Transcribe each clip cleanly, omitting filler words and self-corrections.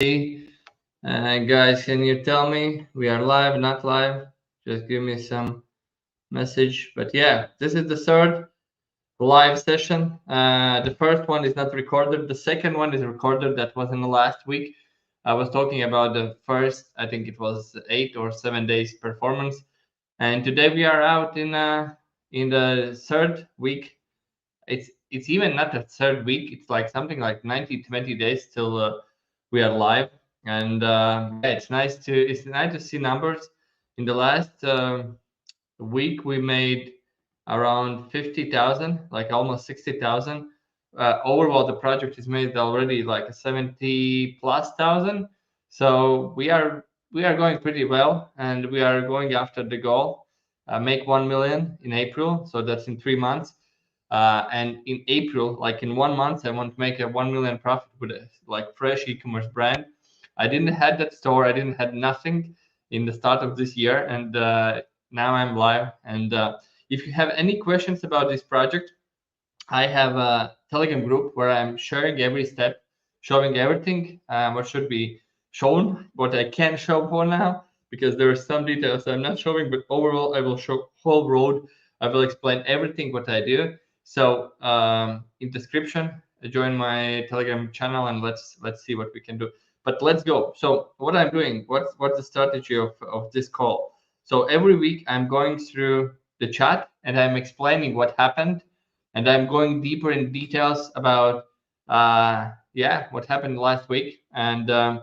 Guys, can you tell me we are live, not live? Just give me some message. But yeah, this is the third live session. The first one is not recorded. The second one is recorded. That was in the last week. I was talking about the first, I think it was 8 or 7 days performance. And today we are out in the third week. It's even not the third week. It's like something like 90-20 days till we are live. And yeah, it's nice to see numbers. In the last week, we made around 50,000, like almost 60,000. Overall, the project is made already like 70 plus thousand. So we are going pretty well, and we are going after the goal. Make 1 million in April, so that's in 3 months. And in April, like in 1 month, I want to make a 1 million profit with a like fresh e-commerce brand. I didn't had that store. I didn't had nothing in the start of this year, and now I'm live. And if you have any questions about this project, I have a Telegram group where I'm sharing every step, showing everything what should be shown, what I can show for now, because there are some details I'm not showing, but overall I will show whole road. I will explain everything what I do. So in description, join my Telegram channel and let's see what we can do. But let's go. So what I'm doing, what's the strategy of this call? So every week I'm going through the chat and I'm explaining what happened, and I'm going deeper in details about yeah, what happened last week. And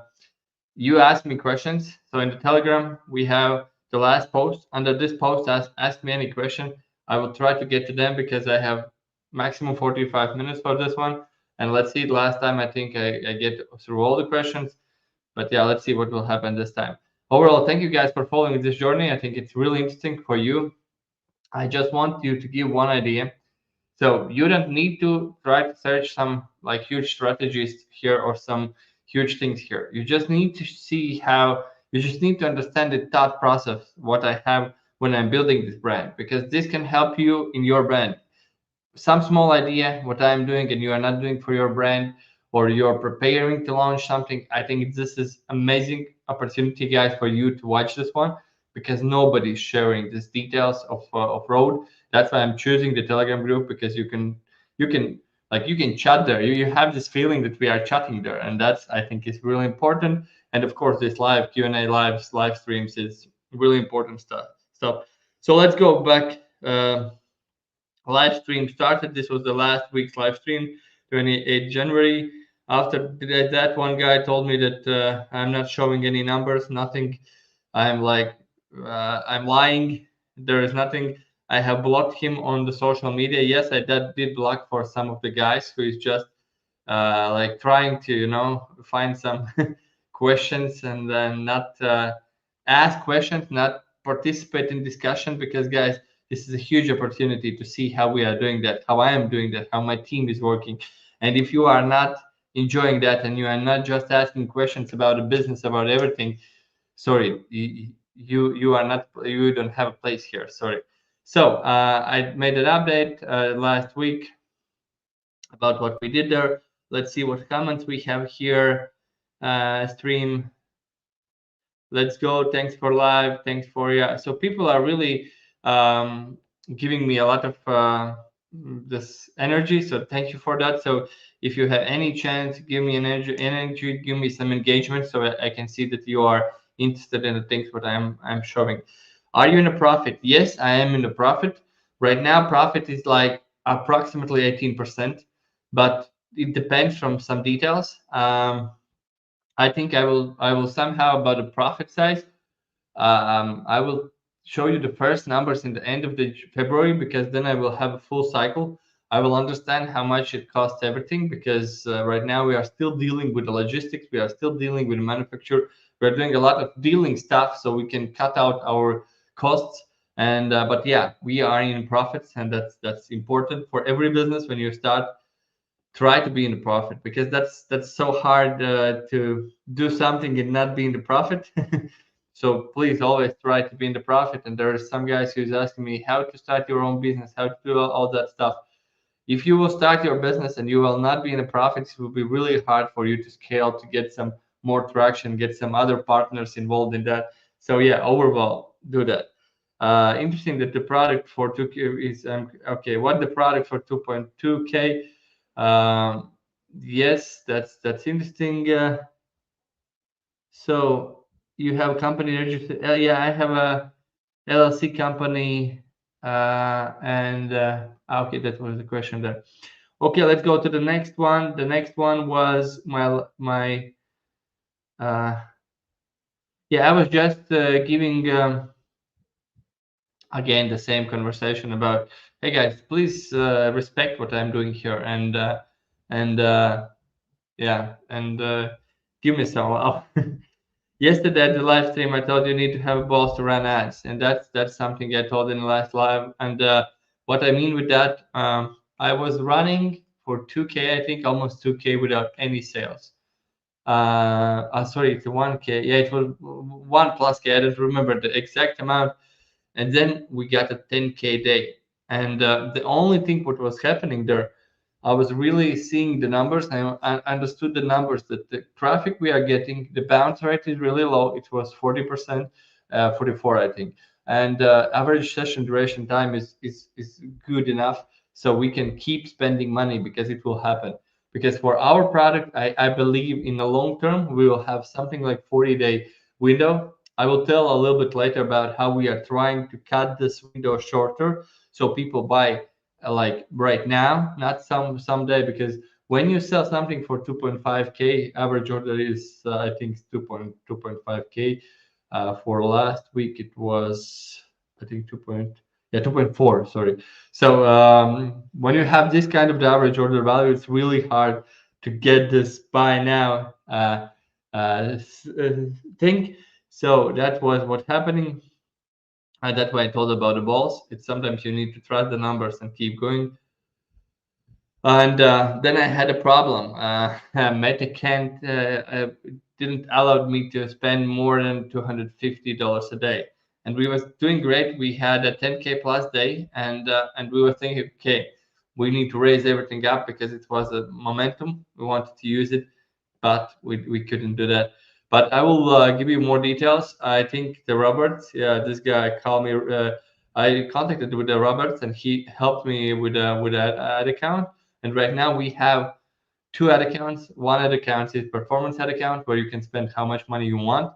you asked me questions. So in the Telegram, we have the last post. Under this post, ask me any question. I will try to get to them because I have maximum 45 minutes for this one. And let's see. Last time, I think I get through all the questions. But yeah, let's see what will happen this time. Overall, thank you guys for following this journey. I think it's really interesting for you. I just want you to give one idea. So you don't need to try to search some like huge strategies here or some huge things here. You just need to see how, you just need to understand the thought process, what I have when I'm building this brand, because this can help you in your brand. Some small idea, what I'm doing and you are not doing for your brand, or you're preparing to launch something. I think this is amazing opportunity, guys, for you to watch this one, because nobody's sharing these details of road. That's why I'm choosing the Telegram group, because you can like you can chat there. You have this feeling that we are chatting there, and that's, I think, is really important. And of course, this live Q&A, live streams is really important stuff. So let's go back. Live stream started. This was the last week's live stream, 28 January. After that, one guy told me that I'm not showing any numbers, nothing. I'm like, I'm lying. There is nothing. I have blocked him on the social media. Yes, I did block for some of the guys who is just like trying to, find some questions and then not ask questions, not participate in discussion, because guys, this is a huge opportunity to see how we are doing that, how I am doing that, how my team is working. And if you are not enjoying that and you are not just asking questions about the business, about everything, sorry, you are not, you don't have a place here. Sorry. So I made an update last week about what we did there. Let's see what comments we have here. Stream. Let's go. Thanks for live. Thanks for, yeah. So people are really um, giving me a lot of this energy. So thank you for that. So if you have any chance, give me an energy, give me some engagement, so I can see that you are interested in the things what I'm showing. Are you in a profit? Yes, I am in a profit. Right now, profit is like approximately 18%, but it depends from some details. I think I will somehow, about the profit size. I will show you the first numbers in the end of the February, because then I will have a full cycle. I will understand how much it costs everything, because right now we are still dealing with the logistics. We are still dealing with the manufacture. We are doing a lot of dealing stuff so we can cut out our costs. And but yeah, we are in profits, and that's important for every business. When you start, try to be in the profit, because that's so hard to do something and not be in the profit. So please always try to be in the profit. And there are some guys who's asking me how to start your own business, how to do all that stuff. If you will start your business and you will not be in a profit, it will be really hard for you to scale, to get some more traction, get some other partners involved in that. So yeah, overall, do that. Interesting that the product for 2K is okay. What the product for 2.2K? Yes, that's interesting. So you have a company registered? Yeah, I have a LLC company, and okay, that was the question there. Okay, let's go to the next one. The next one was my yeah, I was just giving again the same conversation about, hey guys, please respect what I'm doing here, and yeah, and give me some. Yesterday at the live stream, I told you need to have balls to run ads, and that's something I told in the last live. And what I mean with that, I was running for 2K, I think almost 2K without any sales. Sorry, it's 1K. Yeah, it was 1+K. I don't remember the exact amount. And then we got a 10K day. And the only thing what was happening there, I was really seeing the numbers. I understood the numbers that the traffic we are getting, the bounce rate is really low. It was 40%, 44, I think. And average session duration time is good enough, so we can keep spending money because it will happen. Because for our product, I believe in the long term, we will have something like 40-day window. I will tell a little bit later about how we are trying to cut this window shorter so people buy like right now, not someday. Because when you sell something for 2.5K, average order is I think 2.5K. For last week it was I think 2.4. Sorry. So when you have this kind of the average order value, it's really hard to get this buy now thing. So that was what's happening. And that's why I told about the balls. It's sometimes you need to trust the numbers and keep going. And then I had a problem. Meta can't didn't allow me to spend more than $250 a day, and we was doing great. We had a 10K plus day, and we were thinking, okay, we need to raise everything up because it was a momentum. We wanted to use it, but we couldn't do that. But I will give you more details. I think the Roberts, yeah, this guy called me. I contacted with the Roberts, and he helped me with an ad account. And right now we have two ad accounts. One ad account is performance ad account where you can spend how much money you want,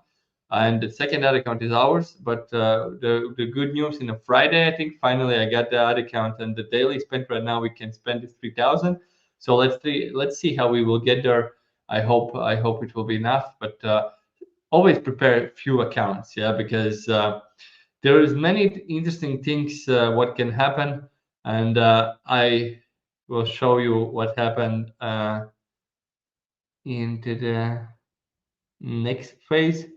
and the second ad account is ours. But the good news, in a Friday, I think finally I got the ad account, and the daily spend right now we can spend is 3,000. So let's see how we will get there. I hope it will be enough, but always prepare a few accounts, yeah, because there is many interesting things what can happen, and I will show you what happened into the next phase.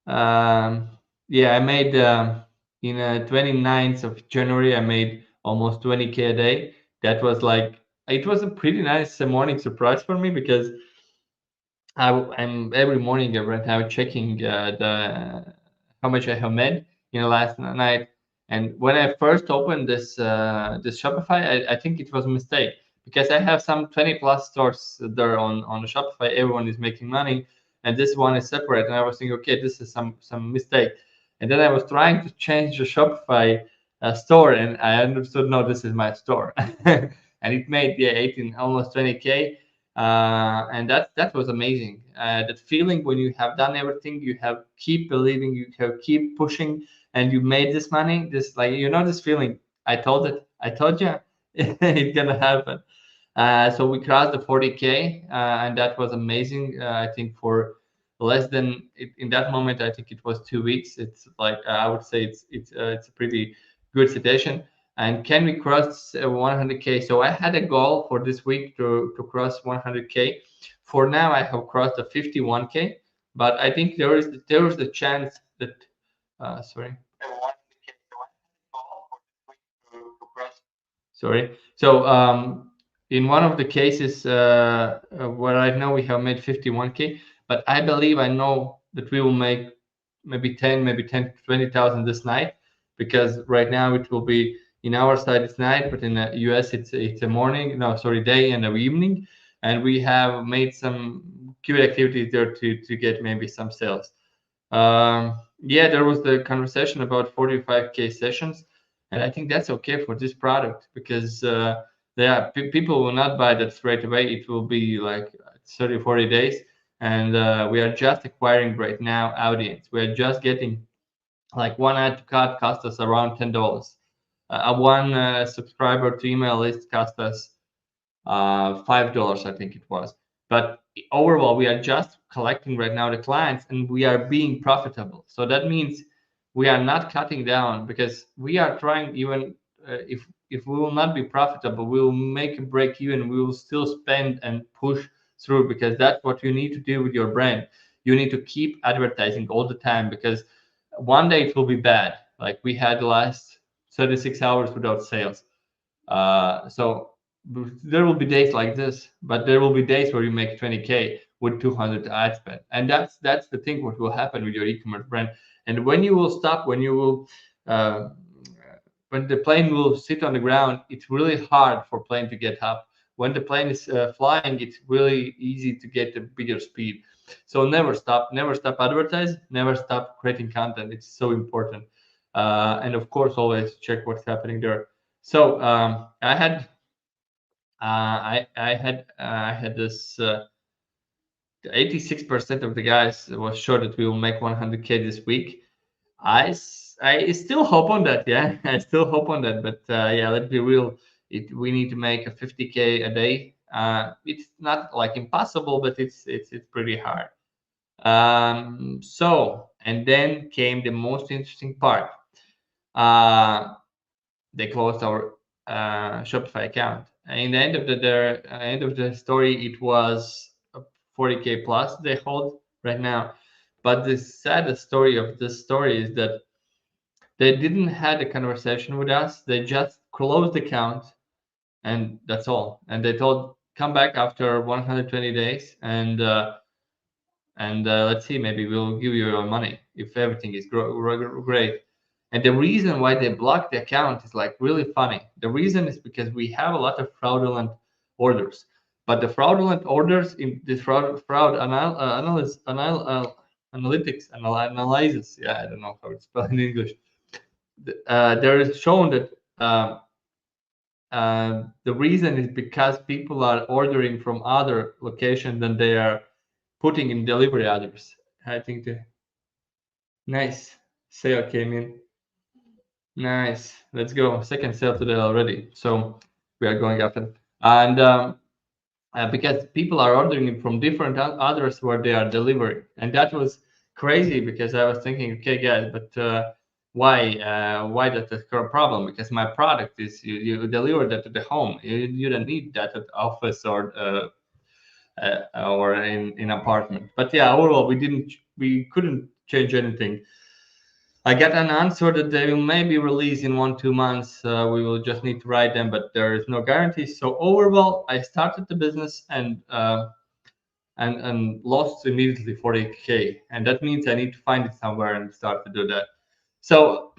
Yeah, I made in 29th of January, I made almost 20K a day. That was like, it was a pretty nice morning surprise for me because I'm every morning right now checking the how much I have made in the last night. And when I first opened this Shopify, I think it was a mistake because I have some 20 plus stores there on the Shopify. Everyone is making money, and this one is separate. And I was thinking, okay, this is some mistake. And then I was trying to change the Shopify store, and I understood, no, this is my store, and it made 18 almost 20K. And that was amazing. That feeling when you have done everything, you have keep believing, you have keep pushing, and you made this money. This, like, this feeling. I told you, it's gonna happen. So we crossed the 40K, and that was amazing. I think for less than in that moment, I think it was 2 weeks. It's like I would say it's a pretty good situation. And can we cross 100K? So I had a goal for this week to cross 100K. For now, I have crossed the 51K, but I think there is the chance that sorry. Sorry. So in one of the cases where I know we have made 51K, but I believe I know that we will make maybe 10 to 20,000 this night, because right now it will be in our side it's night, but in the US it's a morning, no, sorry, day and a evening, and we have made some keyword activity there to get maybe some sales. Yeah, there was the conversation about 45K sessions, and I think that's okay for this product because people will not buy that straight away. It will be like 30, 40 days, and we are just acquiring right now audience. We are just getting like one ad to cut cost us around $10. One subscriber to email list cost us $5, I think it was. But overall, we are just collecting right now the clients, and we are being profitable. So that means we are not cutting down because we are trying. Even if we will not be profitable, we will make a break even. We will still spend and push through because that's what you need to do with your brand. You need to keep advertising all the time because one day it will be bad. Like we had the last 36 hours without sales. So there will be days like this, but there will be days where you make 20K with 200 ad spend, and that's the thing. What will happen with your e-commerce brand? And when you will stop, uh, when the plane will sit on the ground, it's really hard for plane to get up. When the plane is flying, it's really easy to get a bigger speed. So never stop advertise, never stop creating content. It's so important, and of course, always check what's happening there. So I had this 86% of the guys was sure that we will make 100K this week. I still hope on that. Yeah, I still hope on that. But yeah, let's be real. We need to make a 50K a day. It's not like impossible, but it's pretty hard. So and then came the most interesting part. They closed our Shopify account. And in the end of the story, it was 40K plus they hold right now. But the saddest story of this story is that they didn't had a conversation with us. They just closed the account, and that's all. And they told come back after 120 days, and let's see, maybe we'll give you your money if everything is great. And the reason why they blocked the account is like really funny. The reason is because we have a lot of fraudulent orders, but the fraudulent orders in this analysis. Yeah, I don't know how it's spelled in English. There is shown that the reason is because people are ordering from other locations than they are putting in delivery address. I think the nice sale came in. Nice. Let's go. Second sale today already. So we are going up. And because people are ordering from different others where they are delivering. And that was crazy because I was thinking, okay, guys, but why that's a problem? Because my product is you deliver that to the home. You don't need that at office or in apartment. But yeah, overall, we couldn't change anything. I got an answer that they will maybe release in 1-2 months. We will just need to write them, but there is no guarantee. So overall, I started the business and lost immediately 40K, and that means I need to find it somewhere and start to do that. So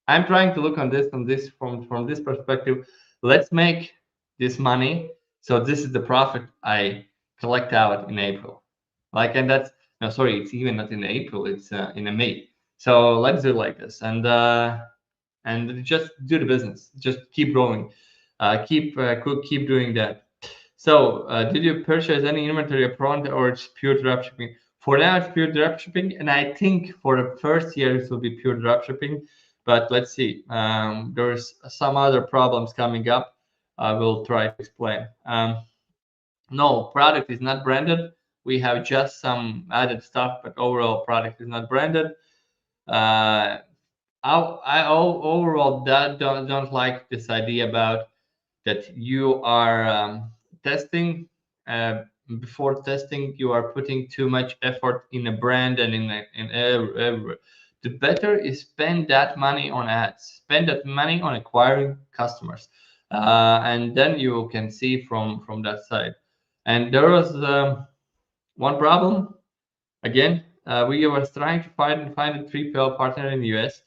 I'm trying to look on this from this perspective. Let's make this money. So this is the profit I collect out in April. Like, and that's no, sorry, it's even not in April. It's in a May. So let's do it like this, and just do the business. Just keep growing. Keep doing that. So, did you purchase any inventory upfront, or it's pure dropshipping? For now, it's pure dropshipping, and I think for the first year it will be pure dropshipping. But let's see. There's some other problems coming up. I will try to explain. No, product is not branded. We have just some added stuff, but overall product is not branded. I overall don't like this idea about that you are testing. Before testing, you are putting too much effort in a brand and in every. The better is spend that money on ads, spend that money on acquiring customers, and then you can see from that side. And there was one problem again. We were trying to find a 3PL partner in the US,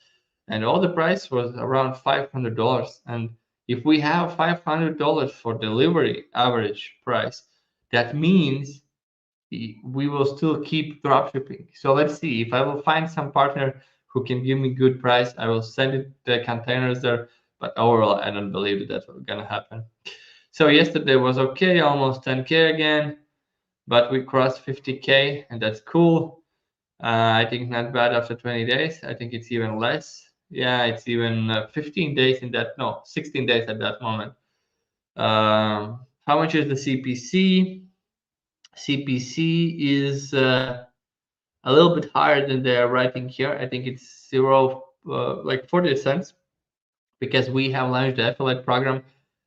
and all the price was around $500. And if we have $500 for delivery average price, that means we will still keep dropshipping. So let's see if I will find some partner who can give me good price. I will send it the containers there, but overall, I don't believe that that's gonna happen. So yesterday was okay, almost 10K again, but we crossed 50K, and that's cool. I think not bad after 20 days. I think it's even less. Yeah, it's even 15 days in that. No, 16 days at that moment. How much is the CPC? CPC is a little bit higher than they are writing here. I think it's like 40 cents, because we have launched the affiliate program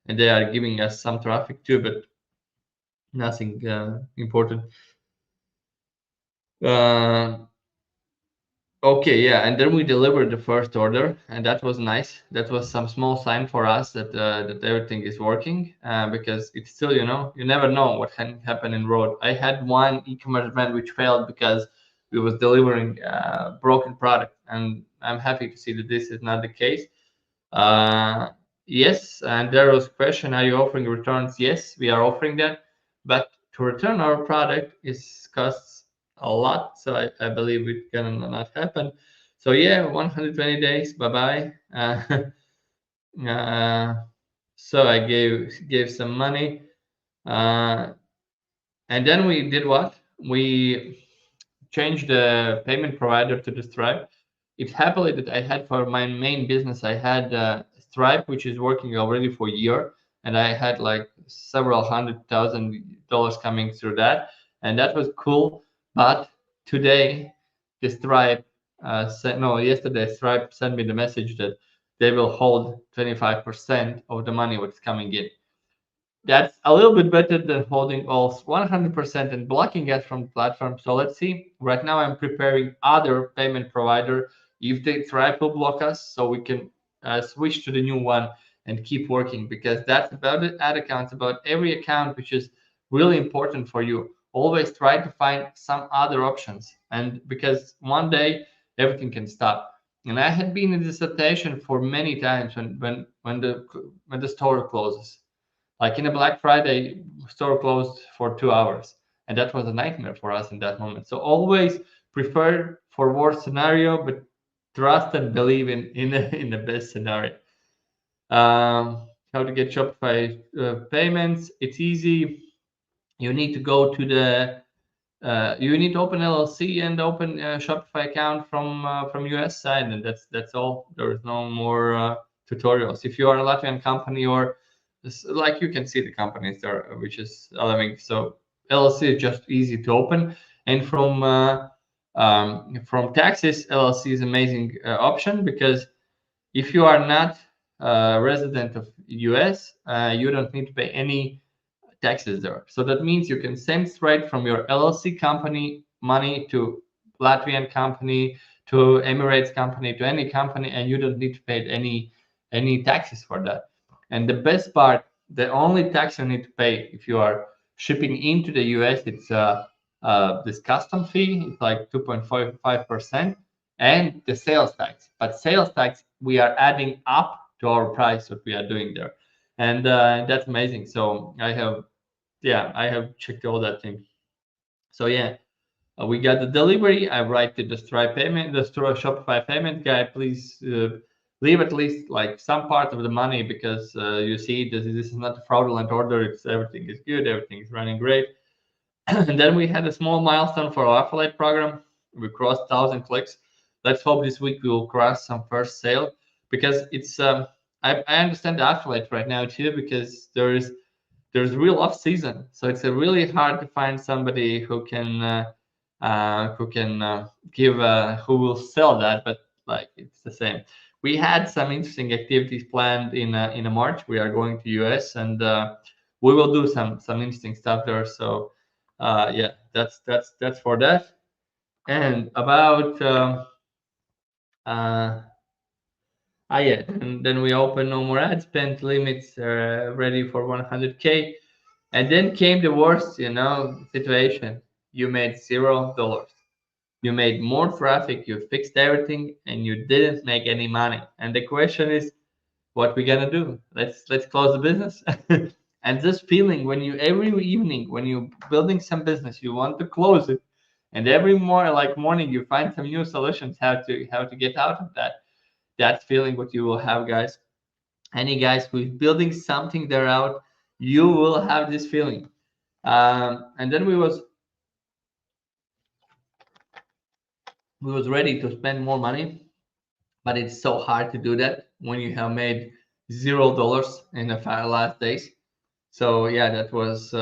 and they are giving us some traffic too, but nothing important. Okay, yeah, and then we delivered the first order, and that was nice. That was some small sign for us that that everything is working, because it's still, you never know what can happen in road. I had one e-commerce brand which failed because we was delivering broken product, and I'm happy to see that this is not the case. Yes, and there was a question: are you offering returns? Yes, we are offering that, but to return our product is costs a lot, so I believe it can not happen. So yeah, 120 days, bye bye. Uh, so I gave some money, uh, and then we did what? We changed the payment provider to the Stripe. It's happily that I had for my main business, I had Stripe, which is working already for a year, and I had like several $100,000 coming through that, and that was cool. But today, the Stripe yesterday Stripe sent me the message that they will hold 25% of the money what's coming in. That's a little bit better than holding all 100% and blocking it from the platform. So let's see. Right now, I'm preparing other payment provider if they try to block us, so we can switch to the new one and keep working, because that's about the ad accounts, about every account which is really important for you. Always try to find some other options, and because one day everything can stop. And I had been in this situation for many times when the store closes, like in a Black Friday, store closed for 2 hours, and that was a nightmare for us in that moment. So always prefer for worst scenario, but trust and believe in the best scenario. How to get Shopify payments? It's easy. You need to go to the you need to open LLC and open a Shopify account from US side, and that's all. There is no more tutorials. If you are a Latvian company, or like, you can see the companies there, which is allowing. So LLC is just easy to open, and from taxes, LLC is amazing option, because if you are not a resident of US, you don't need to pay any taxes there. So that means you can send straight from your LLC company money to Latvian company, to Emirates company, to any company, and you don't need to pay any taxes for that. And the best part, the only tax you need to pay if you are shipping into the US, it's this custom fee. It's like 2.55%, and the sales tax. But sales tax we are adding up to our price what we are doing there, and that's amazing. So I have checked all that thing. So yeah, we got the delivery. I write to the Stripe payment, the Shopify payment guy. Please leave at least like some part of the money, because you see this is not a fraudulent order. It's everything is good. Everything is running great. And then we had a small milestone for our affiliate program. We crossed 1,000 clicks. Let's hope this week we will cross some first sale, because it's I understand the affiliate right now too, because there's real off season, so it's really hard to find somebody who can give who will sell that. But like, it's the same. We had some interesting activities planned in a March. We are going to US, and we will do some interesting stuff there. So yeah, that's for that. And about yeah, and then we open no more ad spend limits, ready for 100K. And then came the worst, situation. You made $0. You made more traffic, you fixed everything, and you didn't make any money. And the question is, what we gonna do? Let's close the business. And this feeling when you every evening when you're building some business, you want to close it, and every morning you find some new solutions how to get out of that. That feeling what you will have, guys. Any guys who is building something there out, you will have this feeling. And then we was ready to spend more money, but it's so hard to do that when you have made $0 in the last days. So yeah, that was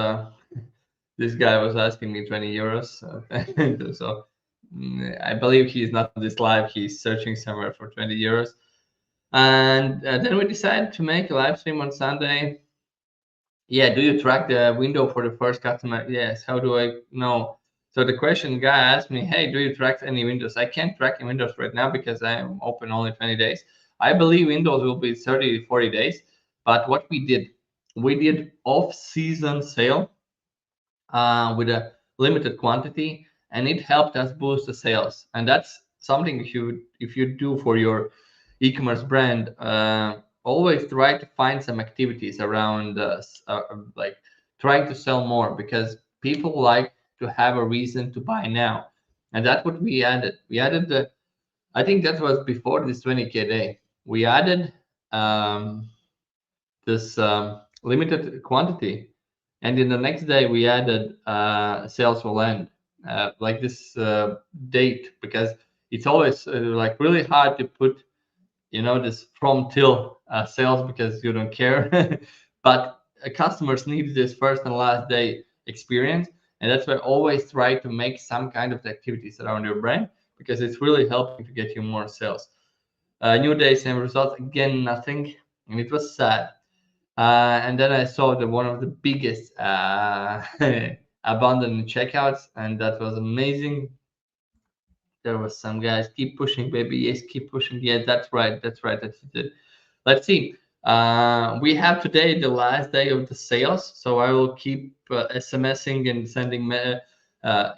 this guy was asking me 20 euros. So I believe he's not on this live. He's searching somewhere for 20 euros. And then we decided to make a live stream on Sunday. Yeah, do you track the window for the first customer? Yes. How do I know? So the question guy asked me, hey, do you track any windows? I can't track any windows right now because I'm open only 20 days. I believe windows will be 30 to 40 days. But what we did off-season sale with a limited quantity, and it helped us boost the sales. And that's something if you do for your e-commerce brand, always try to find some activities around like trying to sell more, because people like to have a reason to buy now. And that's what we added. We added the, I think that was before this 20K day. We added this limited quantity, and in the next day we added sales will end, like this date, because it's always like really hard to put this from till sales because you don't care. But customers need this first and last day experience, and that's why I always try to make some kind of activities around your brand, because it's really helping to get you more sales. New day, same results, again nothing, and it was sad. And then I saw one of the biggest abandoned checkouts, and that was amazing. There was some guys keep pushing, baby. Yes, keep pushing. Yeah, that's right. That's right. That's it. Let's see. We have today the last day of the sales, so I will keep SMSing and sending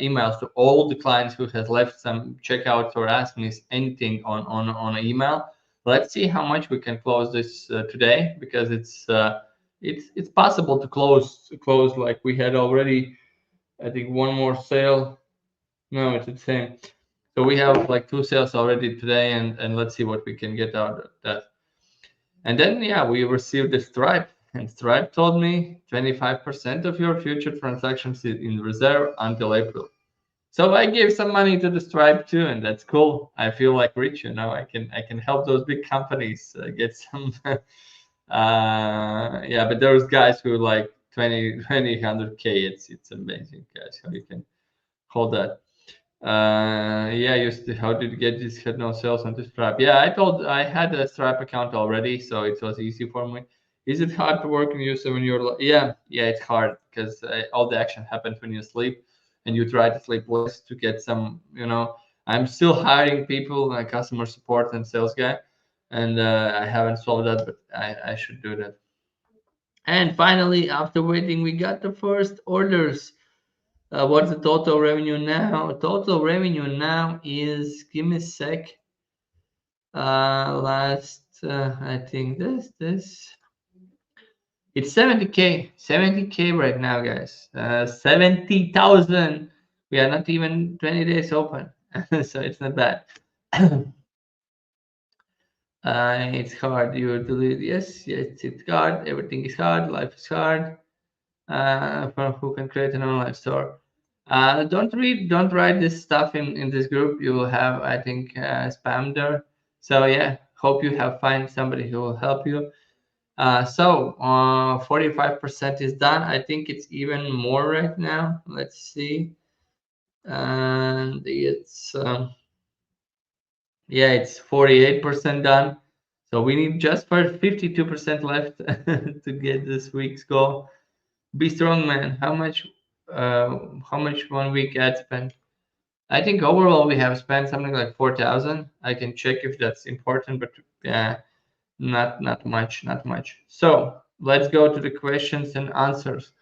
emails to all the clients who has left some checkouts or asked me anything on an email. Let's see how much we can close this today, because it's possible to close like we had already. I think one more sale. No, it's the same. So we have like 2 sales already today, and let's see what we can get out of that. And then yeah, we received the Stripe, and Stripe told me 25% of your future transactions is in reserve until April. So I gave some money to the Stripe too, and that's cool. I feel like rich, I can help those big companies get some. Yeah, but those guys who like 100K, it's amazing, guys, how you can hold that. Yeah, how did you get this? Had no sales on the Stripe. Yeah, I had a Stripe account already, so it was easy for me. Is it hard to work and use when you're? Yeah, it's hard because all the action happens when you sleep, and you try to sleep less to get some. I'm still hiring people, customer support and sales guy, and I haven't solved that, but I should do that. And finally, after waiting, we got the first orders. What's the total revenue now? Total revenue now is, give me a sec. I think this. It's 70K right now, guys. 70,000. We are not even 20 days open, so it's not bad. It's hard. You delete. Yes, it's hard. Everything is hard. Life is hard. For who can create an online store. Don't write this stuff in this group. You will have, I think, spam there. So yeah, hope you have find somebody who will help you. So 45% is done. I think it's even more right now. Let's see. And it's yeah, it's 48% done. So we need just for 52% left to get this week's goal. Be strong, man. How much 1 week ad spend? I think overall we have spent something like 4,000. I can check if that's important, but not much. So let's go to the questions and answers.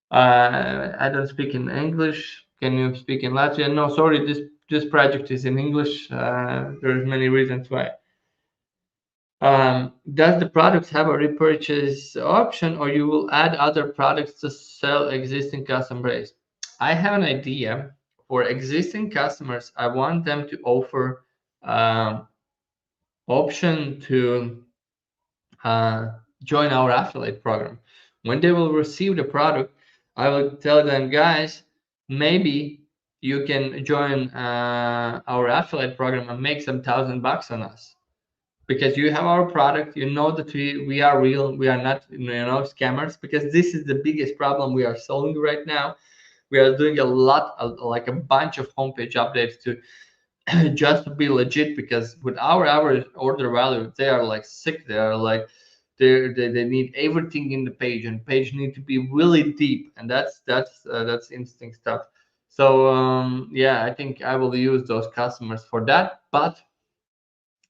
I don't speak in English. Can you speak in Latvian? No, sorry. This project is in English. There's many reasons why. Does the product have a repurchase option, or you will add other products to sell existing customer base? I have an idea for existing customers. I want them to offer option to join our affiliate program. When they will receive the product, I will tell them, guys, maybe you can join our affiliate program and make some $1,000 on us, because you have our product. You know that we are real. We are not scammers, because this is the biggest problem we are solving right now. We are doing a lot, like a bunch of homepage updates to just to be legit, because with our average order value, they are like sick. They are like they need everything in the page, and page need to be really deep, and that's interesting stuff. So yeah, I think I will use those customers for that. But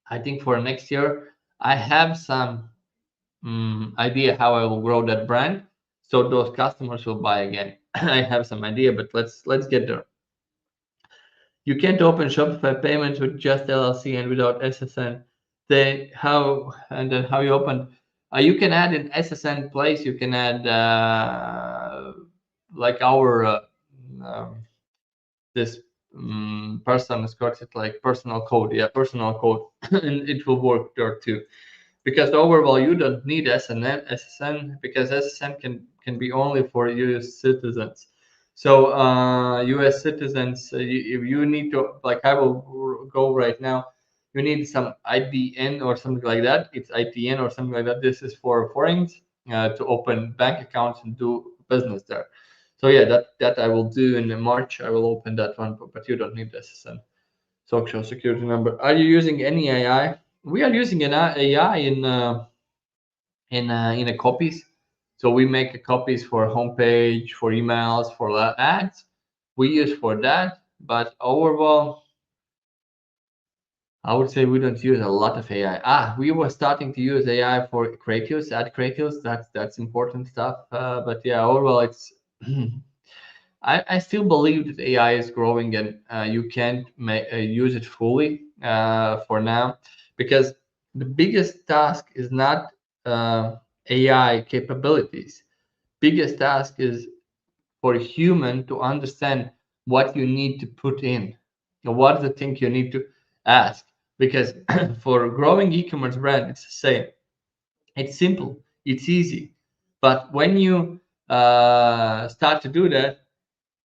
I think for next year, I have some idea how I will grow that brand, so those customers will buy again. I have some idea, but let's get there. You can't open Shopify payments with just LLC and without SSN. How you open? You can add an SSN place. You can add like our this person has got it like personal code. Yeah, personal code, and it will work there too. Because overall, you don't need SSN, because SSN can be only for US citizens. So US citizens, if you need to, like I will go right now, you need some IBN or something like that. It's ITN or something like that. This is for foreigners to open bank accounts and do business there. So yeah, that I will do in March. I will open that one, but you don't need SSN. Social security number. Are you using any AI? We are using an AI in a copies. So we make a copies for homepage, for emails, for ads. We use for that, but overall, I would say we don't use a lot of AI. We were starting to use AI for creatives, ad creatives. That's important stuff. But yeah, overall, it's I still believe that AI is growing, and you can't use it fully for now, because the biggest task is not AI capabilities. Biggest task is for a human to understand what you need to put in, or what is the thing you need to ask. Because for a growing e-commerce brand, it's the same. It's simple, it's easy, but when you start to do that,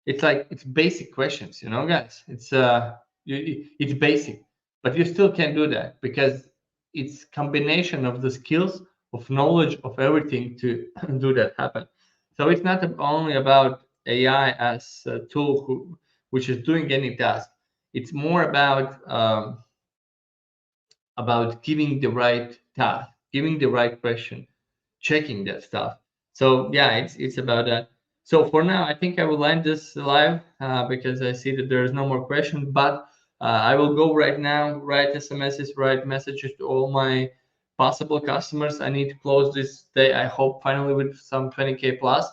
it's like it's basic questions, guys. It's basic, but you still can't do that, because it's combination of the skills, of knowledge, of everything to do that happen. So it's not only about AI as a tool which is doing any task. It's more about giving the right task, giving the right question, checking that stuff. So yeah, it's about that. So for now, I think I will end this live because I see that there is no more questions. But I will go right now, write SMSs, write messages to all my possible customers. I need to close this day, I hope, finally with some 20K plus.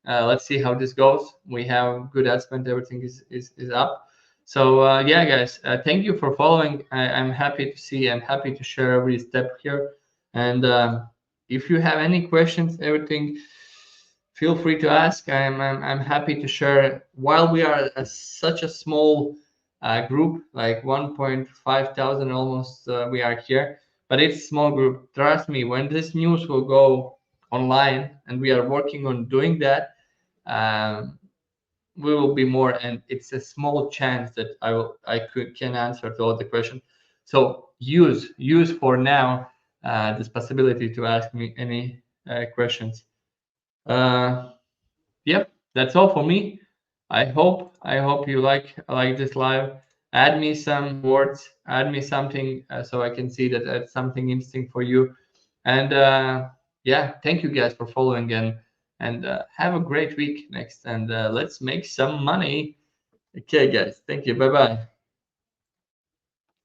Let's see how this goes. We have good ad spend, everything is up. So yeah, guys, thank you for following. I'm happy to see and happy to share every step here. And if you have any questions, everything, feel free to ask. I'm happy to share. While we are such a small group, like 1.5 thousand almost, we are here, but it's a small group. Trust me, when this news will go online, and we are working on doing that, we will be more, and it's a small chance that can answer to all the questions. So use for now this possibility to ask me any questions. Yep, that's all for me. I hope you like this live. Add me some words, add me something, so I can see that that's something interesting for you. And yeah, thank you guys for following, and have a great week next, and let's make some money. Okay, guys, thank you. Bye bye.